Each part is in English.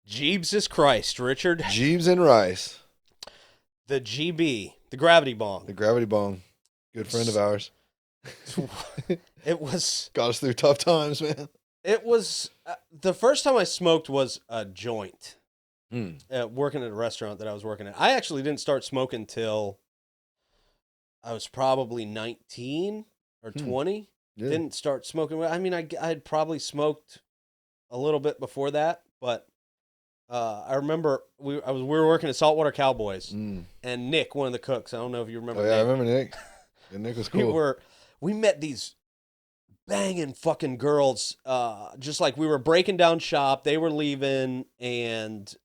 Jeebs is Christ, Richard. Jeebs and Rice. The GB, the gravity bong. The Gravity Bong. Good friend of ours. It was. Got us through tough times, man. It was. The first time I smoked was a joint. Mm. Working at a restaurant that I was working at. I actually didn't start smoking till I was probably 19 or 20. Yeah. Didn't start smoking. I mean, I had probably smoked a little bit before that, but I remember we were working at Saltwater Cowboys, and Nick, one of the cooks. I don't know if you remember. Oh yeah, Nick. I remember Nick. Yeah, Nick was cool. We met these banging fucking girls. Just like we were breaking down shop, they were leaving, and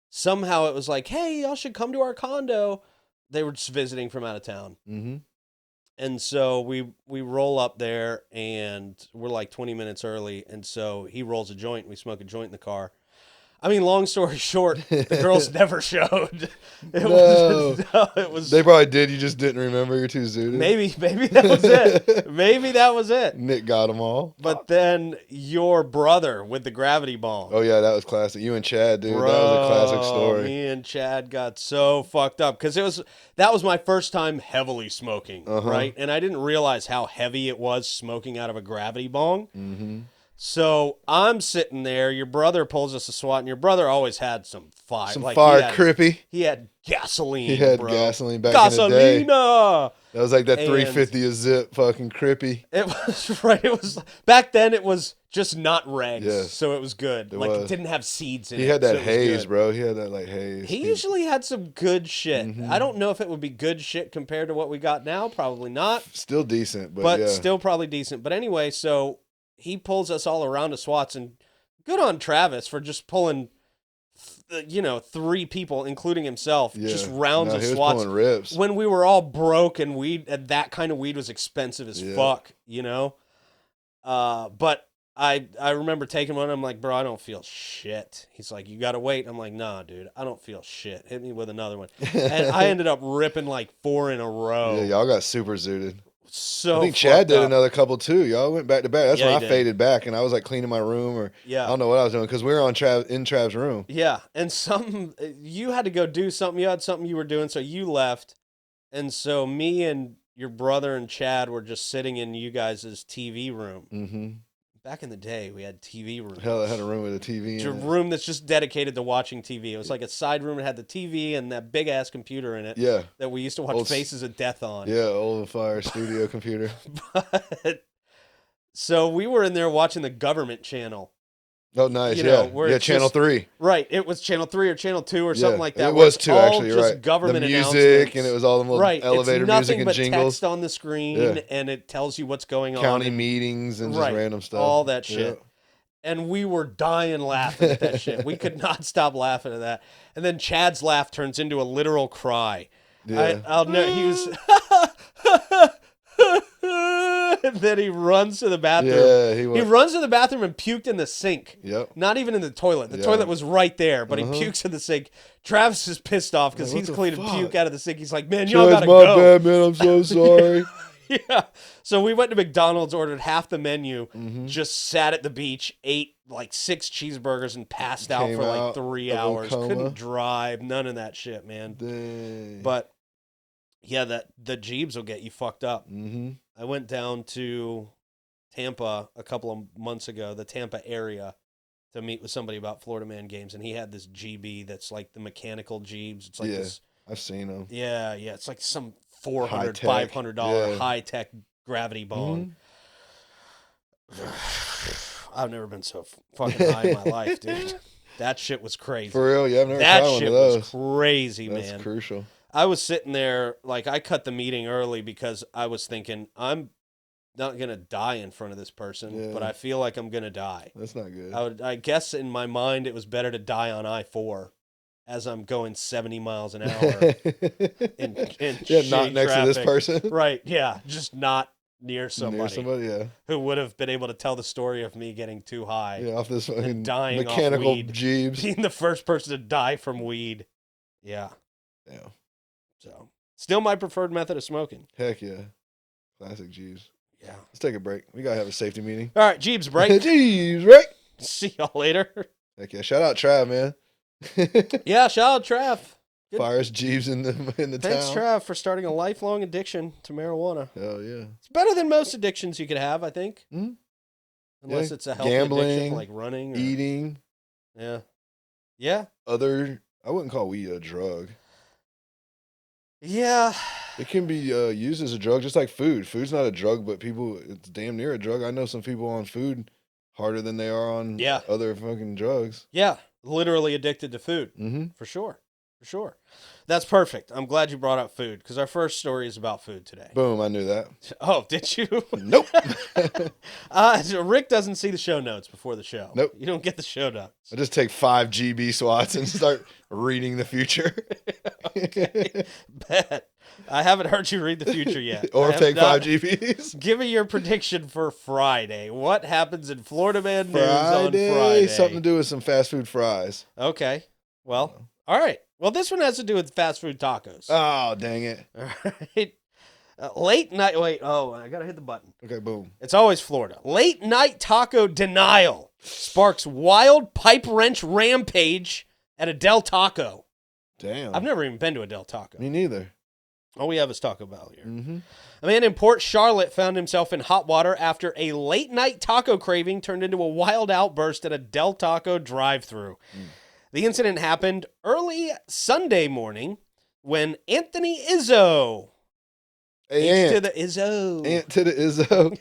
somehow it was like, hey, y'all should come to our condo. They were just visiting from out of town. Mm-hmm. And so we roll up there, and we're like 20 minutes early. And so he rolls a joint. We smoke a joint in the car. I mean, long story short, the girls never showed. It was. They probably did. You just didn't remember. You're too zooted. Maybe that was it. Maybe that was it. Nick got them all. But then your brother with the gravity ball. Oh yeah, that was classic. You and Chad, dude. Bro, that was a classic story. Me and Chad got so fucked up because that was my first time heavily smoking, right? And I didn't realize how heavy it was smoking out of a gravity bong. Mm-hmm. So I'm sitting there. Your brother pulls us a SWAT, and your brother always had some fire. Some fire crippy. He had gasoline. He had bro. gasoline back in the day. Gasolina. That was like that 350 a zip, fucking crippy. It was right. It was back then. It was just not regs, Yes. so it was good. It didn't have seeds in it. He had that so haze, bro. He had that like haze. He usually had some good shit. I don't know if it would be good shit compared to what we got now. Probably not. Still decent, but yeah. Still probably decent. But anyway, so he pulls us all around to SWATs, and good on Travis for just pulling, 3 people, including himself, just rounds of he was SWATs. pulling rips. When we were all broke and that kind of weed was expensive as fuck, But I remember taking one. I'm like, bro, I don't feel shit. He's like, you got to wait. I'm like, nah, dude, I don't feel shit. Hit me with another one. And I ended up ripping like 4 in a row. Yeah, y'all got super zooted. So I think Chad did another couple too. Y'all went back to back. That's when I did. faded back, and I was like cleaning my room, or I don't know what I was doing because we were in Trav's room. Yeah, and you had to go do something. You had something you were doing, so you left, and so me and your brother and Chad were just sitting in you guys' TV room. Mm-hmm. Back in the day, we had TV rooms. Hell, I had a room with a TV. It's a room that's just dedicated to watching TV. It was like a side room that had the TV and that big ass computer in it. Yeah. That we used to watch Faces of Death on. Yeah, old fire studio computer. So we were in there watching the government channel. Oh, nice. Channel 3. Right. It was Channel 3 or Channel 2 or something like that. It was 2, actually. Just right. government the music, announcements. and it was all the little elevator music and jingles. Text on the screen, and it tells you what's going on. County meetings and just random stuff. All that shit. Yeah. And we were dying laughing at that shit. We could not stop laughing at that. And then Chad's laugh turns into a literal cry. Yeah. I'll know he was. And then he runs to the bathroom. Yeah, he runs to the bathroom and puked in the sink. Yep. Not even in the toilet. The toilet was right there, but he pukes in the sink. Travis is pissed off because he's cleaning puke out of the sink. He's like, man, y'all gotta go. My bad, man. I'm so sorry. Yeah. So we went to McDonald's, ordered half the menu, just sat at the beach, ate like 6 cheeseburgers, and passed out for like 3 hours. Couldn't drive. None of that shit, man. Dang. But yeah, the Jeebs will get you fucked up. Mm-hmm. I went down to Tampa a couple of months ago, the Tampa area, to meet with somebody about Florida Man games, and he had this GB that's like the mechanical Jeebs. It's like this. I've seen them. Yeah. It's like some $400, $500 high-tech gravity bong. Mm-hmm. I've never been so fucking high in my life, dude. That shit was crazy. For real? Yeah, I've never tried one of those. That shit was crazy, man. That's crucial. I was sitting there, like, I cut the meeting early because I was thinking, I'm not going to die in front of this person, but I feel like I'm going to die. That's not good. I guess in my mind it was better to die on I-4 as I'm going 70 miles an hour in not next traffic. to this person. Right, yeah, just not near somebody, yeah. who would have been able to tell the story of me getting too high. Yeah, off this fucking dying mechanical off weed. Jeebs. Being the first person to die from weed. Yeah. Yeah. So, still my preferred method of smoking. Heck yeah. Classic Jeebs. Yeah. Let's take a break. We got to have a safety meeting. All right, Jeebs break. Jeebs break. See y'all later. Heck yeah. Shout out Trav, man. Yeah, shout out Trav. Good. Fires Jeeves in the Thanks, town. Trav, for starting a lifelong addiction to marijuana. Hell yeah. It's better than most addictions you could have, I think. Mm-hmm. Unless it's a healthy gambling, addiction like running. Or, eating. Yeah. Yeah. I wouldn't call weed a drug. Yeah. It can be used as a drug, just like food. Food's not a drug, but it's damn near a drug. I know some people on food harder than they are on other fucking drugs. Yeah. Literally addicted to food. Mm-hmm. For sure. That's perfect. I'm glad you brought up food because our first story is about food today. Boom, I knew that. Oh, did you? Nope. So Rick doesn't see the show notes before the show. Nope. You don't get the show notes. I just take 5 GB swats and start reading the future. Okay. Bet. I haven't heard you read the future yet. Or take 5 GBs. Give me your prediction for Friday. What happens in Florida Man News on Friday? Something to do with some fast food fries. Okay. Well, all right. Well, this one has to do with fast food tacos. Oh, dang it. All right. Late night. Wait. Oh, I got to hit the button. Okay, boom. It's always Florida. Late night taco denial sparks wild pipe wrench rampage at a Del Taco. Damn. I've never even been to a Del Taco. Me neither. All we have is Taco Bell here. Mm-hmm. A man in Port Charlotte found himself in hot water after a late night taco craving turned into a wild outburst at a Del Taco drive-thru. The incident happened early Sunday morning when Anthony Izzo. Hey, to the Izzo. Ant to the Izzo.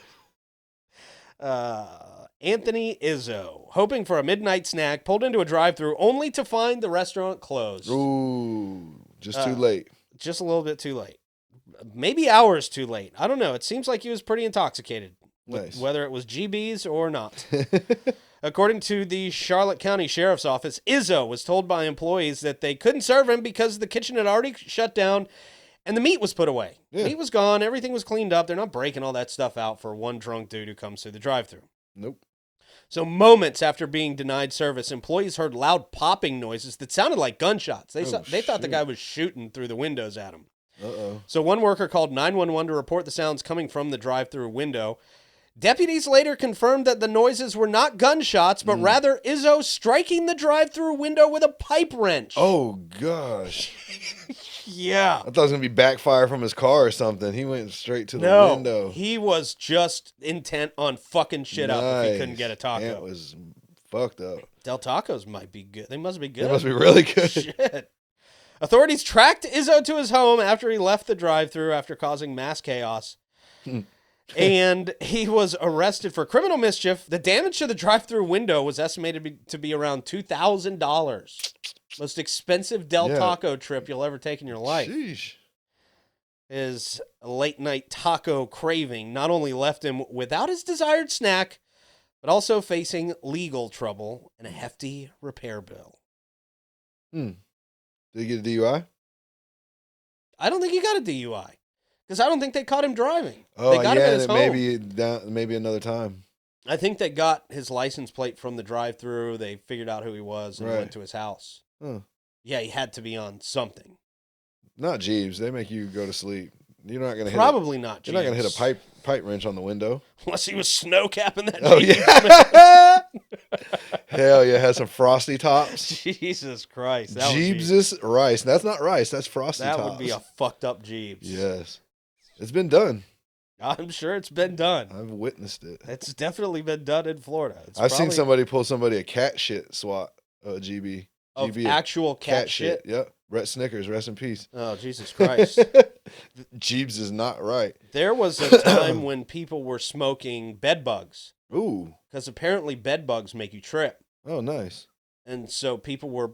Anthony Izzo, hoping for a midnight snack, pulled into a drive-thru only to find the restaurant closed. Ooh, just too late. Just a little bit too late. Maybe hours too late. I don't know. It seems like he was pretty intoxicated, nice. Whether it was GBs or not. According to the Charlotte County Sheriff's Office, Izzo was told by employees that they couldn't serve him because the kitchen had already shut down and the meat was put away. Yeah. Meat was gone. Everything was cleaned up. They're not breaking all that stuff out for one drunk dude who comes through the drive-thru. Nope. So moments after being denied service, employees heard loud popping noises that sounded like gunshots. They thought the guy was shooting through the windows at him. Uh-oh. So one worker called 911 to report the sounds coming from the drive-thru window. Deputies later confirmed that the noises were not gunshots, but rather Izzo striking the drive-thru window with a pipe wrench. Oh, gosh. Yeah. I thought it was going to be backfire from his car or something. He went straight to the window. He was just intent on fucking shit up if he couldn't get a taco. It was fucked up. Del Tacos might be good. They must be good. They must be really good. Shit. Authorities tracked Izzo to his home after he left the drive-thru after causing mass chaos. And he was arrested for criminal mischief. The damage to the drive-thru window was estimated to be around $2,000. Most expensive Del Taco trip you'll ever take in your life. Sheesh. His late-night taco craving not only left him without his desired snack, but also facing legal trouble and a hefty repair bill. Did he get a DUI? I don't think he got a DUI. Because I don't think they caught him driving. Oh, they got him at his home. Maybe another time. I think they got his license plate from the drive-thru. They figured out who he was and went to his house. Huh. Yeah, he had to be on something. Not Jeeves. They make you go to sleep. You're not gonna probably not. You're not gonna hit a pipe wrench on the window unless he was snow capping that. Oh yeah. Hell yeah, has some frosty tops. Jesus Christ, Jeeves' rice. That's not rice. That's frosty tops. That would be a fucked up Jeeves. Yes. It's been done. I'm sure it's been done. I've witnessed it. It's definitely been done in Florida. I've seen somebody pull somebody a cat shit SWAT, GB. Of actual cat shit? Yep. Brett Snickers, rest in peace. Oh, Jesus Christ. Jeeves is not right. There was a time when people were smoking bed bugs. Ooh. Because apparently bed bugs make you trip. Oh, nice. And so people were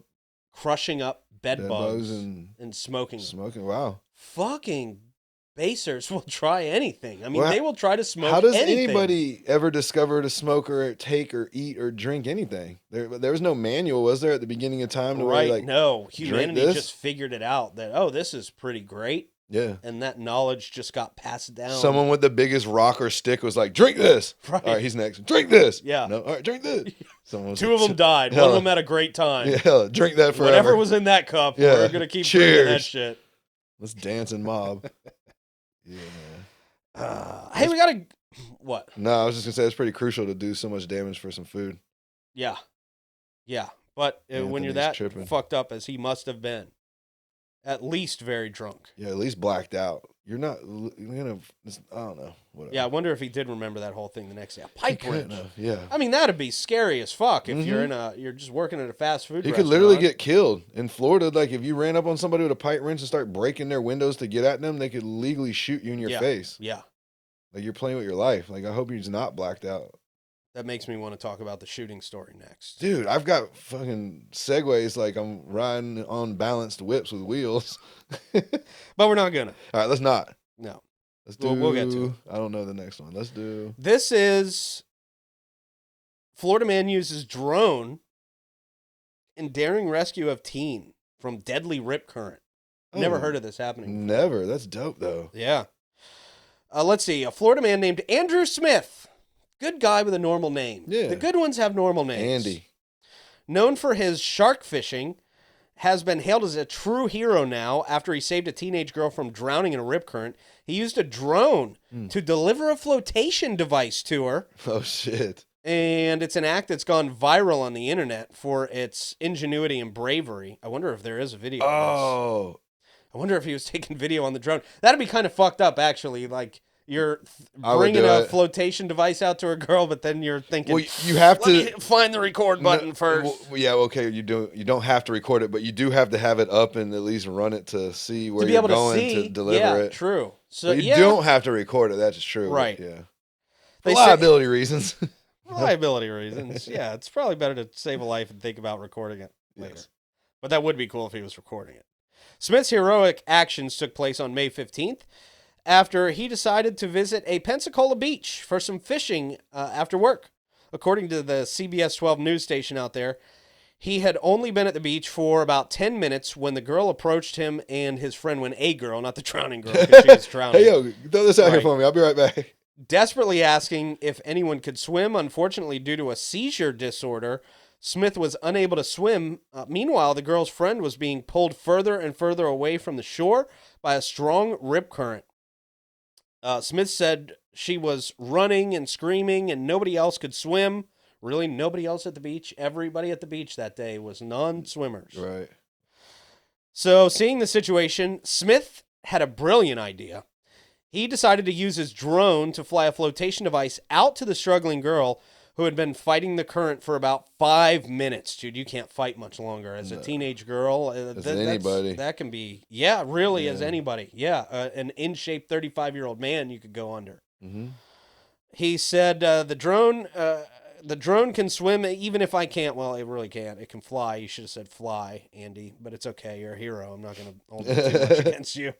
crushing up bed bugs and smoking. Wow. Fucking basers will try anything. I mean, they will try to smoke anything. How does anything. anybody ever discover to smoke or take or eat or drink anything? There was no manual, was there, at the beginning of time? No. Humanity just figured it out that, this is pretty great. Yeah. And that knowledge just got passed down. Someone with the biggest rock or stick was like, drink this. Right. All right, he's next. Drink this. Yeah. No. All right, drink this. Two of them died. One of them had a great time. Yeah, drink that forever. Whatever was in that cup, we're going to keep drinking that shit. Let's dance and mob. Yeah. Hey, we got to... What? No, I was just going to say it's pretty crucial to do so much damage for some food. Yeah. Yeah, but when you're that fucked up as he must have been, at least very drunk. Yeah, at least blacked out. You're not, I don't know. Whatever. Yeah, I wonder if he did remember that whole thing the next day. A pipe wrench. Yeah. I mean, that'd be scary as fuck if you're just working at a fast food restaurant. You could literally get killed. In Florida, like if you ran up on somebody with a pipe wrench and start breaking their windows to get at them, they could legally shoot you in your face. Yeah. Like you're playing with your life. Like I hope you're just not blacked out. That makes me want to talk about the shooting story next. Dude, I've got fucking segues like I'm riding on balanced whips with wheels. But we're not gonna. All right, let's not. No. Let's do. We'll get to it. I don't know the next one. Let's do. This is Florida man uses drone in daring rescue of teen from deadly rip current. Never heard of this happening. Never. That's dope though. Yeah. Let's see. A Florida man named Andrew Smith. Good guy with a normal name. Yeah. The good ones have normal names. Andy. Known for his shark fishing, has been hailed as a true hero now after he saved a teenage girl from drowning in a rip current. He used a drone to deliver a flotation device to her. Oh, shit. And it's an act that's gone viral on the internet for its ingenuity and bravery. I wonder if there is a video of this. I wonder if he was taking video on the drone. That'd be kind of fucked up, actually. Like, you're bringing a flotation device out to a girl, but then you're thinking, well, you have to me find the record button first. Well, yeah, okay, you don't have to record it, but you do have to have it up and at least run it to see where you're going to deliver it. True. So but you don't have to record it. That's true. Right. Yeah. For liability reasons. Reliability reasons. Yeah, it's probably better to save a life and think about recording it later. Yes. But that would be cool if he was recording it. Smith's heroic actions took place on May 15th after he decided to visit a Pensacola beach for some fishing after work. According to the CBS 12 news station out there, he had only been at the beach for about 10 minutes when the girl approached him and his friend, when a girl, not the drowning girl, because she was drowning. Hey, yo, throw this out here for me. I'll be right back. Desperately asking if anyone could swim. Unfortunately, due to a seizure disorder, Smith was unable to swim. Meanwhile, the girl's friend was being pulled further and further away from the shore by a strong rip current. Smith said she was running and screaming and nobody else could swim. Really, nobody else at the beach. Everybody at the beach that day was non-swimmers. Right. So, seeing the situation, Smith had a brilliant idea. He decided to use his drone to fly a flotation device out to the struggling girl who had been fighting the current for about 5 minutes. Dude, you can't fight much longer. As a teenage girl, as anybody. That can be, as anybody. Yeah, an in-shape 35-year-old man you could go under. Mm-hmm. He said, the drone can swim even if I can't. Well, it really can't. It can fly. You should have said fly, Andy, but it's okay. You're a hero. I'm not going to hold it too much against you.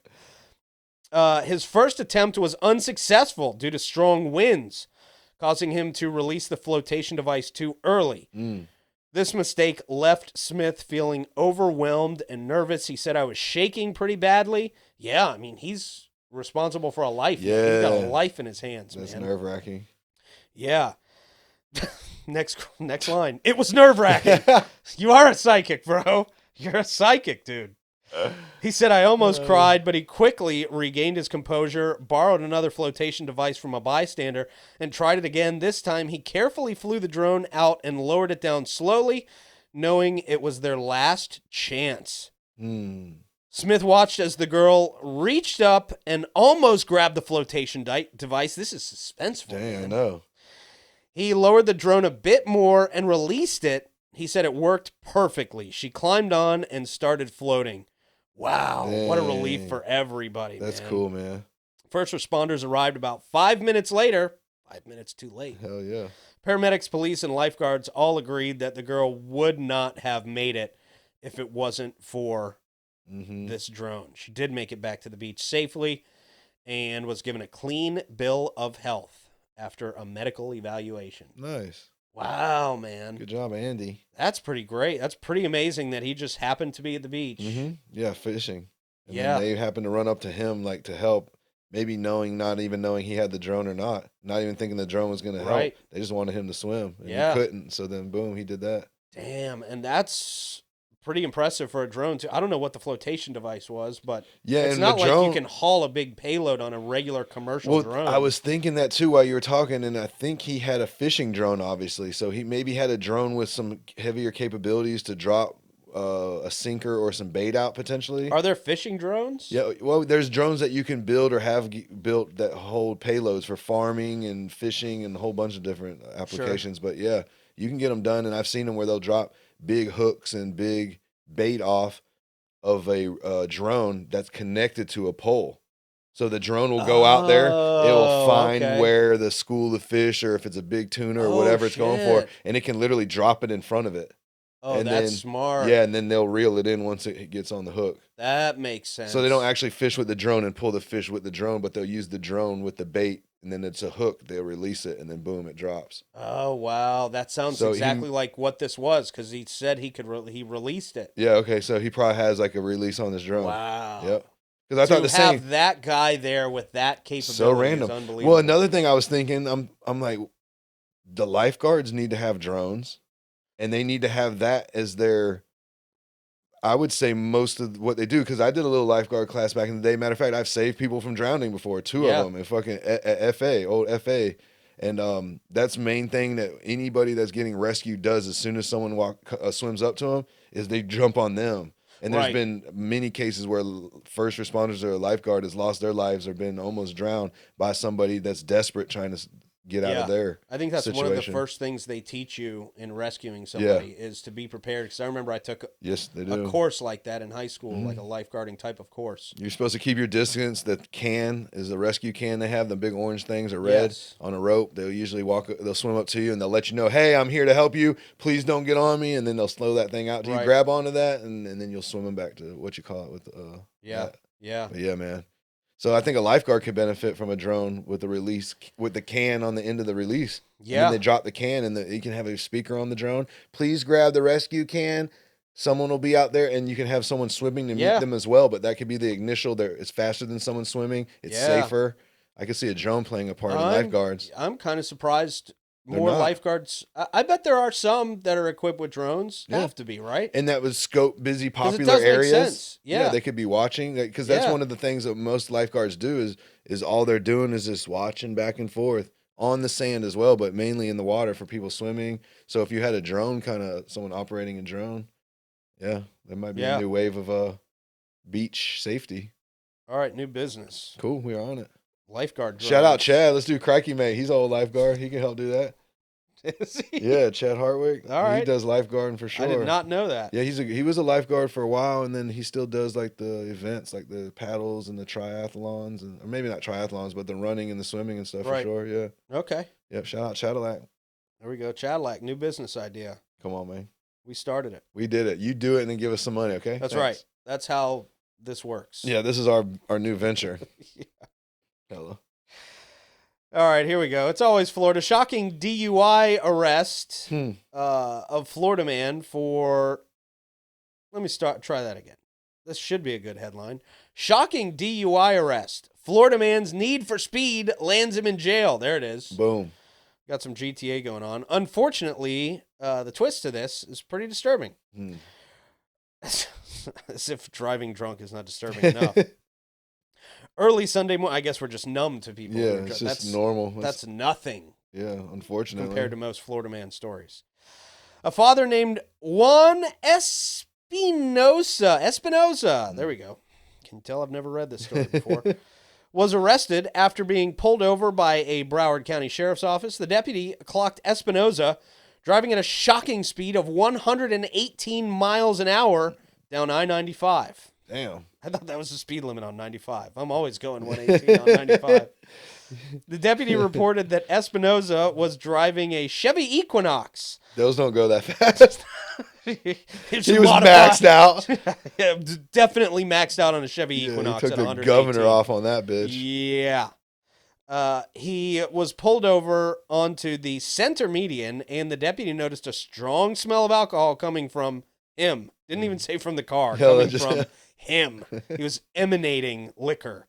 His first attempt was unsuccessful due to strong winds, causing him to release the flotation device too early. This mistake left Smith feeling overwhelmed and nervous. He said, I was shaking pretty badly. Yeah, I mean, he's responsible for a life. Yeah. He's got a life in his hands, That's man. That's nerve-wracking. Yeah. Next line. It was nerve-wracking. You are a psychic, bro. You're a psychic, dude. He said, I almost cried, but he quickly regained his composure, borrowed another flotation device from a bystander, and tried it again. This time, he carefully flew the drone out and lowered it down slowly, knowing it was their last chance. Smith watched as the girl reached up and almost grabbed the flotation device. This is suspenseful. Dang, man. I know. He lowered the drone a bit more and released it. He said it worked perfectly. She climbed on and started floating. Wow, dang. What a relief for everybody. That's cool, man. First responders arrived about 5 minutes later. 5 minutes too late. Hell yeah. Paramedics, police, and lifeguards all agreed that the girl would not have made it if it wasn't for this drone. She did make it back to the beach safely and was given a clean bill of health after a medical evaluation. Nice. Wow, man. Good job, Andy. That's pretty great. That's pretty amazing that he just happened to be at the beach. Yeah, fishing. And yeah. They happened to run up to him like to help, maybe not even knowing he had the drone or not even thinking the drone was going to help. They just wanted him to swim, and he couldn't. So then, boom, he did that. Damn, and that's pretty impressive for a drone too. I don't know what the flotation device was, but yeah, it's and not the like drone, you can haul a big payload on a regular commercial drone. I was thinking that too while you were talking, and I think he had a fishing drone, obviously. So he maybe had a drone with some heavier capabilities to drop a sinker or some bait out potentially. Are there fishing drones? Yeah, well, there's drones that you can build or have built that hold payloads for farming and fishing and a whole bunch of different applications. Sure. But yeah, you can get them done, and I've seen them where they'll drop big hooks and big bait off of a drone that's connected to a pole. So the drone will go out there, it will find where the school of fish, or if it's a big tuna or whatever it's going for, and it can literally drop it in front of it. Oh, and that's smart. Yeah, and then they'll reel it in once it gets on the hook. That makes sense. So they don't actually fish with the drone and pull the fish with the drone, but they'll use the drone with the bait, and then it's a hook. They'll release it, and then boom, it drops. Oh, wow. That sounds exactly like what this was, because he said he could. He released it. Yeah, okay, so he probably has like a release on this drone. Wow. Yep. Because I thought to have that guy there with that capability so random. Is unbelievable. Well, another thing I was thinking, I'm like, the lifeguards need to have drones. And they need to have that as their, I would say, most of what they do. Because I did a little lifeguard class back in the day. Matter of fact, I've saved people from drowning before, two of them, and fucking old FA. And that's the main thing that anybody that's getting rescued does as soon as someone swims up to them is they jump on them. And there's been many cases where first responders or a lifeguard has lost their lives or been almost drowned by somebody that's desperate trying to get out of their I think that's situation. one of the first things they teach you in rescuing somebody is to be prepared. Because I remember I took a course like that in high school, like a lifeguarding type of course. You're supposed to keep your distance. The can is the rescue can they have. The big orange things are red on a rope. They'll usually they'll swim up to you and they'll let you know, hey, I'm here to help you. Please don't get on me. And then they'll slow that thing out to you. Grab onto that, and then you'll swim them back to what you call it with that. But yeah, man. So I think a lifeguard could benefit from a drone with the release, with the can on the end of the release. Yeah. And then they drop the can, and you can have a speaker on the drone. Please grab the rescue can. Someone will be out there, and you can have someone swimming to meet them as well. But that could be the initial. It's faster than someone swimming. It's safer. I could see a drone playing a part in lifeguards. I'm kind of surprised. More lifeguards. I bet there are some that are equipped with drones. Have to be, right? And that would scope busy, popular areas. Make sense. Yeah, they could be watching, because that's one of the things that most lifeguards do is all they're doing is just watching back and forth on the sand as well, but mainly in the water for people swimming. So if you had a drone, someone operating a drone, there might be a new wave of beach safety. All right, new business. Cool, we are on it. Lifeguard drones. Shout out Chad. Let's do Crikey Mate. He's an old lifeguard. He can help do that. Is he? Yeah, Chad Hartwick. All right. He does lifeguarding for sure. I did not know that. Yeah, he was a lifeguard for a while, and then he still does like the events, like the paddles and the triathlons, or maybe not triathlons, but the running and the swimming and stuff for sure. Yeah. Okay. Yep. Shout out Chadillac. There we go. Chadillac, new business idea. Come on, man. We started it. We did it. You do it and then give us some money, okay? That's right. That's how this works. Yeah, this is our new venture. Hello. All right, here we go. It's always Florida. Shocking DUI arrest of Florida man for... Let me try that again. This should be a good headline. Shocking DUI arrest. Florida man's need for speed lands him in jail. There it is. Boom. Got some GTA going on. Unfortunately, the twist to this is pretty disturbing. As if driving drunk is not disturbing enough. Early Sunday morning, I guess we're just numb to people. Yeah, it's just normal. That's nothing. Yeah, unfortunately. Compared to most Florida man stories. A father named Juan Espinosa, there we go. Can you tell I've never read this story before? Was arrested after being pulled over by a Broward County Sheriff's Office. The deputy clocked Espinosa driving at a shocking speed of 118 miles an hour down I-95. Damn. I thought that was the speed limit on 95. I'm always going 118 on 95. The deputy reported that Espinosa was driving a Chevy Equinox. Those don't go that fast. He was maxed out. Yeah, definitely maxed out on a Chevy Equinox. He took the governor off on that bitch. Yeah. He was pulled over onto the center median, and the deputy noticed a strong smell of alcohol coming from him. Didn't even say from the car. Coming from him. He was emanating liquor.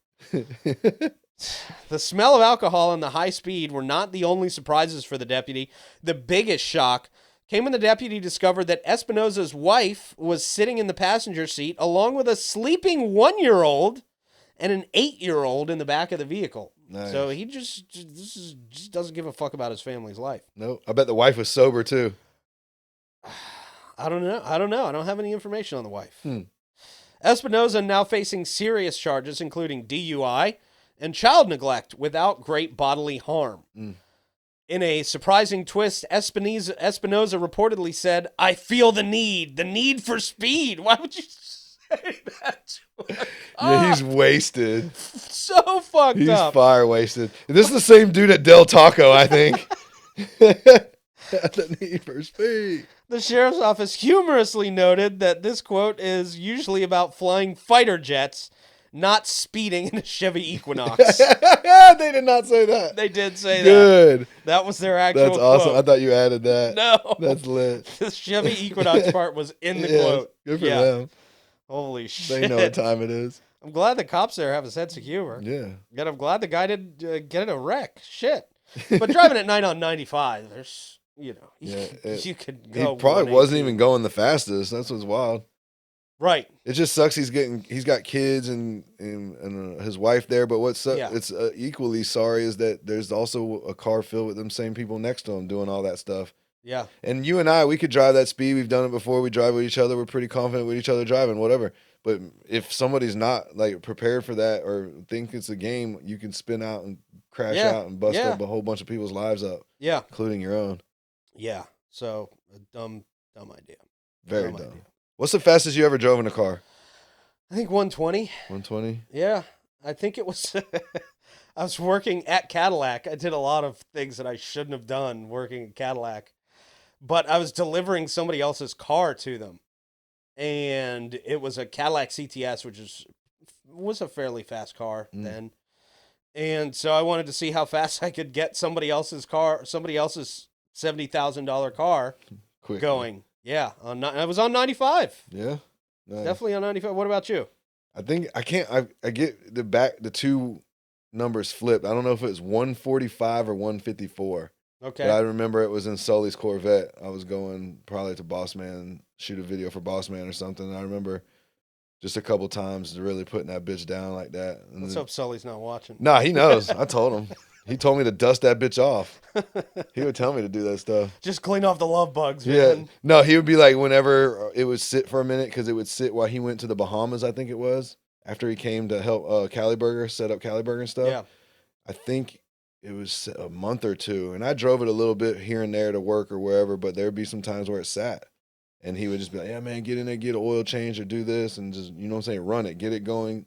The smell of alcohol and the high speed were not the only surprises for the deputy. The biggest shock came when the deputy discovered that Espinoza's wife was sitting in the passenger seat along with a sleeping 1-year-old and an 8-year-old in the back of the vehicle. Nice. So he just doesn't give a fuck about his family's life. No, I bet the wife was sober too. I don't know. I don't have any information on the wife. Espinoza now facing serious charges, including DUI and child neglect without great bodily harm. In a surprising twist, Espinoza reportedly said, "I feel the need for speed." Why would you say that? Yeah, he's wasted. So fucked He's up. fire wasted. This is the same dude at Del Taco, I think. The need for speed. The sheriff's office humorously noted that this quote is usually about flying fighter jets, not speeding in a Chevy Equinox. They did not say that. They did say that. Good. That was their actual That's awesome. quote. I thought you added that. No. That's lit. The Chevy Equinox part was in the Yeah, quote. Good for Yeah. them. Holy shit. They know what time it is. I'm glad the cops there have a sense of humor. Yeah. And I'm glad the guy didn't get in a wreck. Shit. But driving at night on 95, there's, you could go. He probably 180. wasn't even going the fastest. That's what's wild. Right. It just sucks. He's got kids and his wife there. But Yeah. it's equally sorry is that there's also a car filled with them same people next to him doing all that stuff. Yeah. And you and I, we could drive that speed. We've done it before. We drive with each other. We're pretty confident with each other driving, whatever. But if somebody's not like prepared for that or think it's a game, you can spin out and crash out and bust up a whole bunch of people's lives up, Yeah. including your own. Yeah. So a dumb idea. Very Dumb dumb. idea. What's the fastest you ever drove in a car? I think 120. 120? Yeah. I think it was. I was working at Cadillac. I did a lot of things that I shouldn't have done working at Cadillac, but I was delivering somebody else's car to them. And it was a Cadillac CTS, which was a fairly fast car then. And so I wanted to see how fast I could get somebody else's $70,000 car Quick. going. Yeah, I was on 95. Yeah. Nice. Definitely on 95. What about you? I think I get the two numbers flipped. I don't know if it was 145 or 154. Okay. But I remember it was in Sully's Corvette. I was going probably to Boss Man, shoot a video for Boss Man or something. And I remember just a couple times really putting that bitch down like that. And Let's hope Sully's not watching. Nah, he knows. I told him. He told me to dust that bitch off. He would tell me to do that stuff. Just clean off the love bugs, Yeah. man. No, he would be like whenever it would sit for a minute because it would sit while he went to the Bahamas, I think it was, after he came to help Cali Burger, set up Cali Burger and stuff. Yeah. I think it was a month or two. And I drove it a little bit here and there to work or wherever, but there would be some times where it sat. And he would just be like, yeah, man, get in there, get an oil change or do this and just, you know what I'm saying, run it, get it going.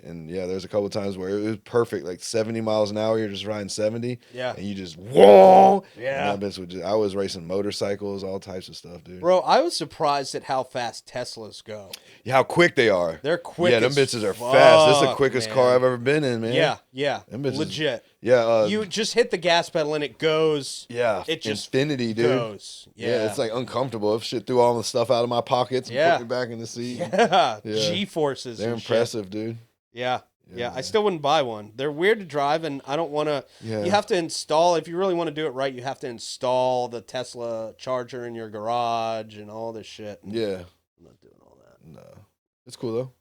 And yeah, there's a couple of times where it was perfect, like 70 miles an hour. You're just riding 70, Yeah. and you just whoa. Yeah. And that bitch would just, I was racing motorcycles, all types of stuff, dude. Bro, I was surprised at how fast Teslas go. Yeah, how quick they are. They're quick. Yeah, them as bitches are fuck, fast. This is the quickest man. car I've ever been in, man. Yeah. Them bitches- Legit. Yeah. You just hit the gas pedal and it goes. Yeah. It just infinity, dude. goes. Yeah. It's like uncomfortable. If shit threw all the stuff out of my pockets and Yeah. put me back in the seat. Yeah. Yeah. G-forces. They're and shit. impressive, dude. Yeah. Yeah, Yeah. I man. still wouldn't buy one. They're weird to drive, and I don't want to. Yeah. You have to install, if you really want to do it right, you have to install the Tesla charger in your garage and all this shit. And Yeah. I'm not doing all that. No. It's cool, though.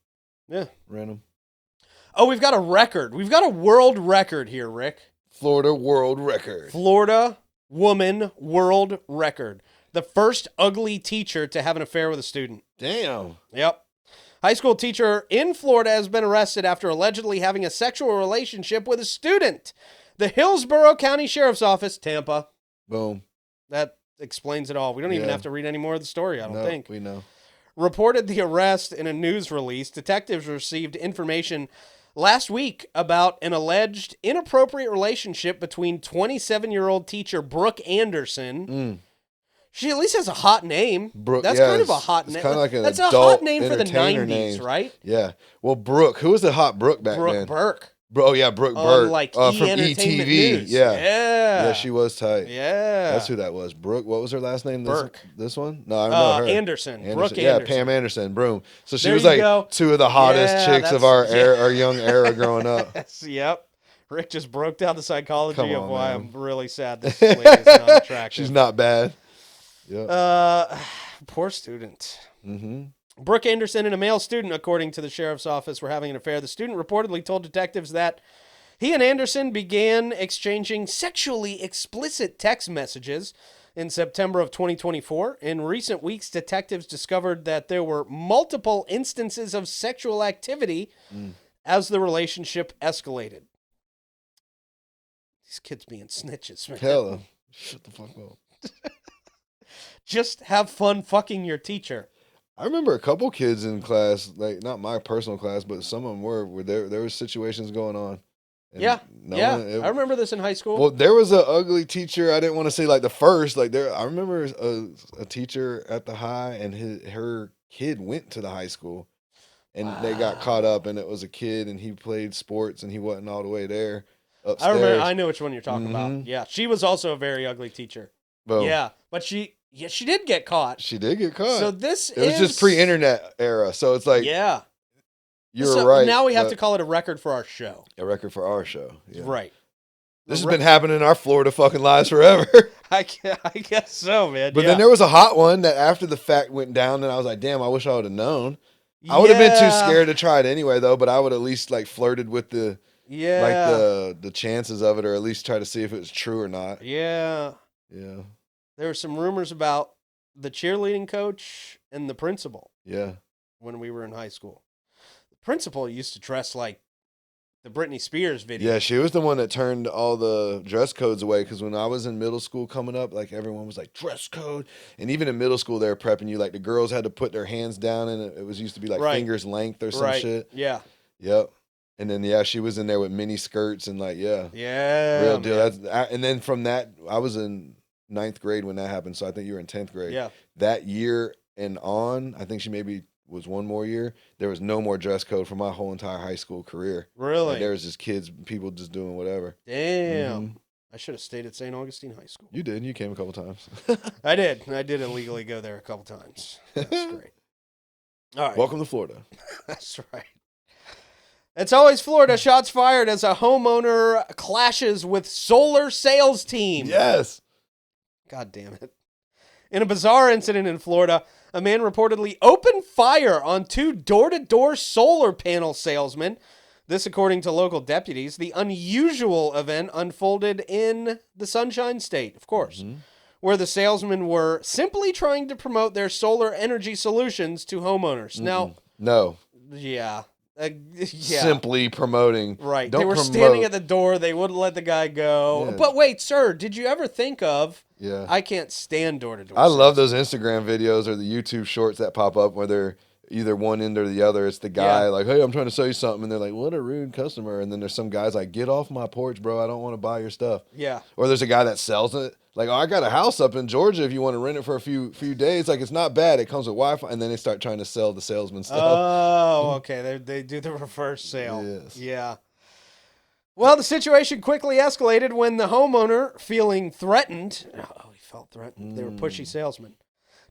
Yeah. Random. Oh, we've got a record. We've got a world record here, Rick. Florida world record. Florida woman world record. The first ugly teacher to have an affair with a student. Damn. Yep. High school teacher in Florida has been arrested after allegedly having a sexual relationship with a student. The Hillsborough County Sheriff's Office, Tampa. Boom. That explains it all. We don't even Yeah. have to read any more of the story, I don't No, think. we know. Reported the arrest in a news release. Detectives received information last week about an alleged inappropriate relationship between 27-year-old teacher Brooke Anderson. She at least has a hot name. Brooke, That's yeah, kind of a it's- hot it's name. kinda like an That's a adult hot name for the entertainer 90s, name. right? Yeah. Well, Brooke. Who was the hot Brooke back Brooke then? Burke. Bro, oh, yeah, Brooke On Burke. like from Entertainment ETV. News. Yeah. Yeah. Yeah, she was tight. Yeah. That's who that was. Brooke. What was her last name? Burke. This one? No, I know her. Anderson. Brooke Yeah, Anderson. Pam Anderson. Broom. So she There was you like go. two of the hottest Yeah, chicks of that's- our young era growing up. Yes, yep. Rick just broke down the psychology Come of on, why man. I'm really sad this lady is not attractive. She's not bad. Yeah. Poor student. Mm-hmm. Brooke Anderson and a male student, according to the sheriff's office, were having an affair. The student reportedly told detectives that he and Anderson began exchanging sexually explicit text messages in September of 2024. In recent weeks, detectives discovered that there were multiple instances of sexual activity as the relationship escalated. These kids being snitches, man. Hell, shut the fuck up. Just have fun fucking your teacher. I remember a couple kids in class, like not my personal class, but some of them were where there were situations going on. And I remember this in high school. Well, there was an ugly teacher. I didn't want to say like the first, like there. I remember a teacher at the high, and her kid went to the high school, and they got caught up, and it was a kid, and he played sports, and he wasn't all the way there. Upstairs. I know which one you're talking about. Yeah, she was also a very ugly teacher. Boom. Yeah, but she did get caught. She did get caught. So it was just pre-internet era, so it's like you were so right. Now we have to call it a record for our show. A record for our show, right? This has been happening in our Florida fucking lives forever. I guess so, man. But then there was a hot one that after the fact went down, and I was like, damn, I wish I would have known. I would have been too scared to try it anyway, though. But I would at least like flirted with the the chances of it, or at least try to see if it was true or not. Yeah. There were some rumors about the cheerleading coach and the principal. Yeah. When we were in high school, the principal used to dress like the Britney Spears video. Yeah, she was the one that turned all the dress codes away. Because when I was in middle school coming up, like everyone was like dress code, and even in middle school they were prepping you. Like the girls had to put their hands down, and it was used to be like fingers length or some shit. Yeah. Yep. And then she was in there with mini skirts and like real deal. And then from that, I was in 9th grade when that happened, so I think you were in 10th grade. Yeah. That year and on, I think she maybe was one more year. There was no more dress code for my whole entire high school career. Really? Like, there was just people just doing whatever. Damn. Mm-hmm. I should have stayed at St. Augustine High School. You did. You came a couple times. I did. I did illegally go there a couple times. That's great. All right. Welcome to Florida. That's right. It's always Florida. Shots fired as a homeowner clashes with solar sales team. Yes. God damn it. In a bizarre incident in Florida, a man reportedly opened fire on 2 door-to-door solar panel salesmen. This, according to local deputies. The unusual event unfolded in the Sunshine State, of course, where the salesmen were simply trying to promote their solar energy solutions to homeowners. Now, no. Yeah. Simply promoting. Right. They were standing at the door. They wouldn't let the guy go. Yeah. But wait, sir, did you ever think of, I can't stand door-to-door I love those Instagram videos or the YouTube shorts that pop up where they're either one end or the other. It's the guy like, hey, I'm trying to sell you something. And they're like, what a rude customer. And then there's some guys like, get off my porch, bro. I don't want to buy your stuff. Yeah. Or there's a guy that sells it. Like, oh, I got a house up in Georgia if you want to rent it for a few days. Like, it's not bad. It comes with Wi-Fi. And then they start trying to sell the salesman stuff. Oh, okay. They do the reverse sale. Yes. Yeah. Well, the situation quickly escalated when the homeowner, feeling threatened, he felt threatened. They were pushy salesmen,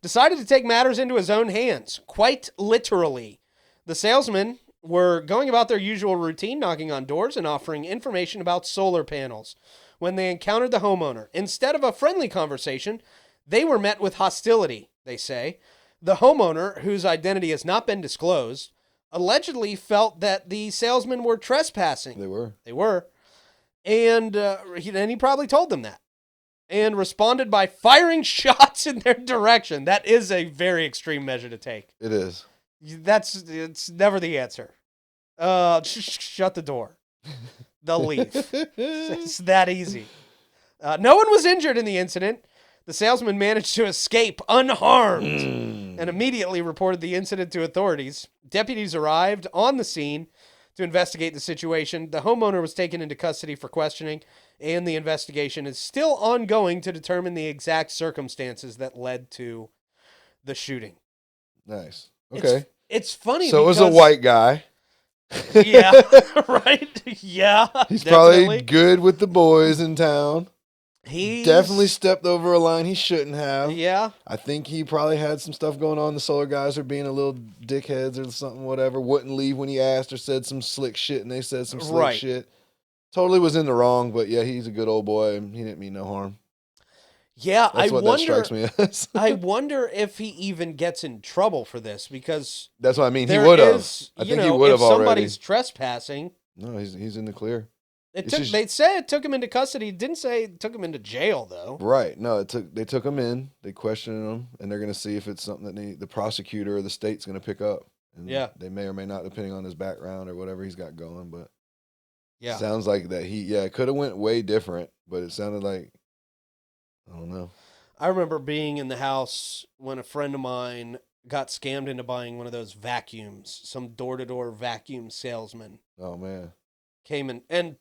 decided to take matters into his own hands, quite literally. The salesmen were going about their usual routine, knocking on doors and offering information about solar panels. When they encountered the homeowner, instead of a friendly conversation, they were met with hostility, they say. The homeowner, whose identity has not been disclosed, allegedly felt that the salesmen were trespassing. They were. And he probably told them that. And responded by firing shots in their direction. That is a very extreme measure to take. It is. It's never the answer. Shut the door. They'll leave. It's that easy. No one was injured in the incident. The salesman managed to escape unharmed and immediately reported the incident to authorities. Deputies arrived on the scene to investigate the situation. The homeowner was taken into custody for questioning, and the investigation is still ongoing to determine the exact circumstances that led to the shooting. Nice. Okay. It's funny. So it was a white guy. Yeah, right? Yeah. He's probably good with the boys in town. He definitely stepped over a line he shouldn't have. Yeah. I think he probably had some stuff going on. The solar guys are being a little dickheads or something, whatever. Wouldn't leave when he asked or said some slick shit, and they said some slick shit. Totally was in the wrong, but yeah, he's a good old boy, and he didn't mean no harm. Yeah, That's I what wonder. that strikes me as. I wonder if he even gets in trouble for this because That's what I mean. He there would have. is, I you think he know, would if have already. somebody's trespassing, No, he's in the clear. it It's took. just- They say it took him into custody. It didn't say it took him into jail though. Right. No, they took him in, they questioned him, and they're gonna see if it's something that the prosecutor or the state's gonna pick up. And Yeah. They may or may not, depending on his background or whatever he's got going. But Yeah, sounds like that it could have went way different, but it sounded like I don't know. I remember being in the house when a friend of mine got scammed into buying one of those vacuums. Some door-to-door vacuum salesman Oh man. came in and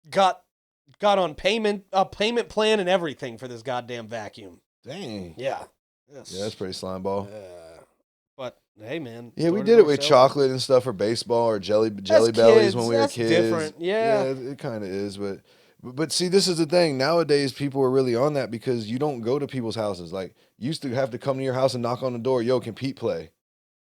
got on a payment plan and everything for this goddamn vacuum. Dang. Yeah. Yeah, that's pretty slime ball. But hey, man. Yeah, we did it door-to-door with salesman. chocolate and stuff for baseball or jelly That's bellies kids. when we were That's kids. different. Yeah. it kind of is, but see, this is the thing. Nowadays, people are really on that because you don't go to people's houses. Like, you used to have to come to your house and knock on the door. Yo, can Pete play?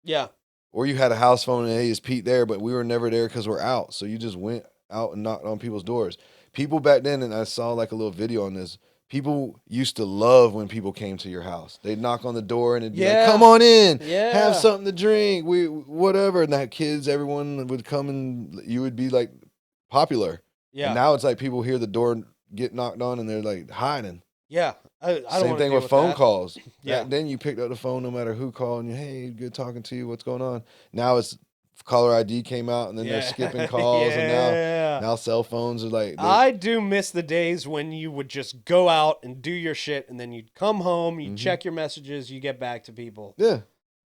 Yeah. Or you had a house phone and hey, is Pete there? But we were never there because we're out. So you just went out and knocked on people's doors. People back then, and I saw like a little video on this. People used to love when people came to your house. They'd knock on the door and it'd be Yeah. like, "Come on in, Yeah. have something to drink, we whatever." And that kids, everyone would come and you would be like popular. Yeah. And now it's like people hear the door get knocked on and they're like hiding. Yeah. I don't Same wanna thing deal with phone that. calls. Yeah. Back then you picked up the phone no matter who called you. Hey, good talking to you. What's going on? Now it's caller ID came out and then they're skipping calls and now cell phones are like I do miss the days when you would just go out and do your shit and then you'd come home, you check your messages, you get back to people. yeah.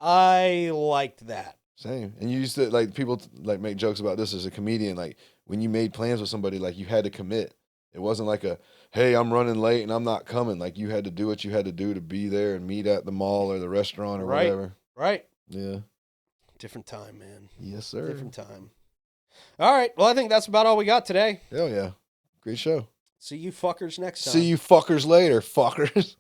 I liked that. Same. And you used to like people like make jokes about this as a comedian. Like when you made plans with somebody, like you had to commit. It wasn't like a, hey, I'm running late and I'm not coming. Like you had to do what you had to do to be there and meet at the mall or the restaurant or Right. whatever. Right. Yeah. Different time, man. Yes, sir. Different time. All right. Well, I think that's about all we got today. Hell yeah. Great show. See you fuckers next time. See you fuckers later, fuckers.